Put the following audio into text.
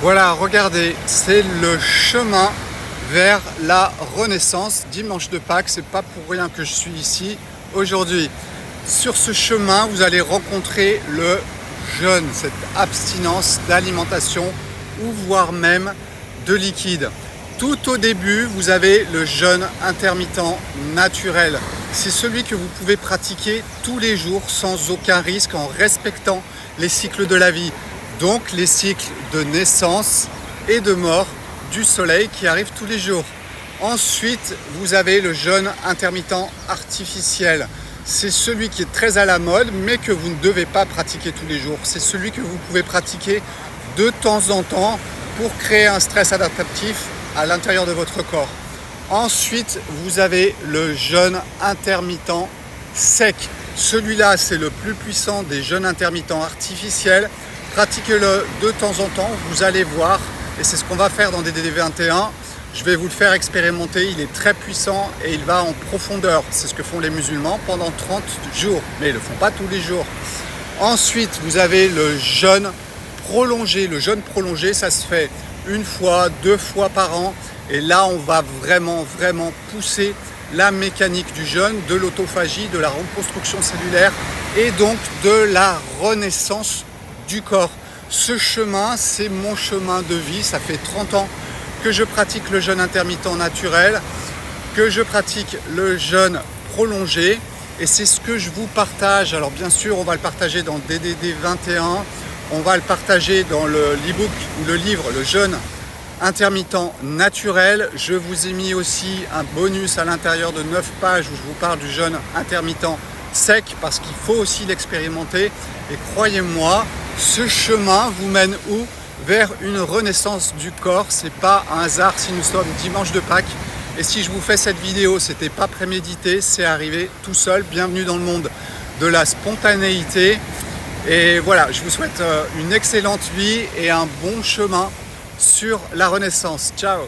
Voilà, regardez, c'est le chemin vers la Renaissance. Dimanche de Pâques, c'est pas pour rien que je suis ici aujourd'hui. Sur ce chemin, vous allez rencontrer le jeûne, cette abstinence d'alimentation ou voire même de liquide. Tout au début, vous avez le jeûne intermittent naturel. C'est celui que vous pouvez pratiquer tous les jours sans aucun risque en respectant les cycles de la vie. Donc les cycles de naissance et de mort du soleil qui arrivent tous les jours. Ensuite, vous avez le jeûne intermittent artificiel. C'est celui qui est très à la mode, mais que vous ne devez pas pratiquer tous les jours. C'est celui que vous pouvez pratiquer de temps en temps pour créer un stress adaptatif à l'intérieur de votre corps. Ensuite, vous avez le jeûne intermittent sec. Celui-là, c'est le plus puissant des jeûnes intermittents artificiels. Pratiquez-le de temps en temps, vous allez voir, et c'est ce qu'on va faire dans DDD21. Je vais vous le faire expérimenter, il est très puissant et il va en profondeur. C'est ce que font les musulmans pendant 30 jours, mais ils ne le font pas tous les jours. Ensuite, vous avez le jeûne prolongé. Le jeûne prolongé, ça se fait une fois, 2 fois par an. Et là, on va vraiment pousser la mécanique du jeûne, de l'autophagie, de la reconstruction cellulaire et donc de la renaissance du corps. Ce chemin, c'est mon chemin de vie. Ça fait 30 ans que je pratique le jeûne intermittent naturel, que je pratique le jeûne prolongé, et c'est ce que je vous partage. Alors bien sûr, on va le partager dans DDD21, on va le partager dans l'e-book ou le livre, le jeûne intermittent naturel. Je vous ai mis aussi un bonus à l'intérieur de 9 pages où je vous parle du jeûne intermittent sec, parce qu'il faut aussi l'expérimenter. Et croyez-moi, ce chemin vous mène où? Vers une renaissance du corps. C'est pas un hasard si nous sommes dimanche de Pâques. Et si je vous fais cette vidéo, c'était pas prémédité, c'est arrivé tout seul. Bienvenue dans le monde de la spontanéité. Et voilà, je vous souhaite une excellente vie et un bon chemin sur la renaissance. Ciao!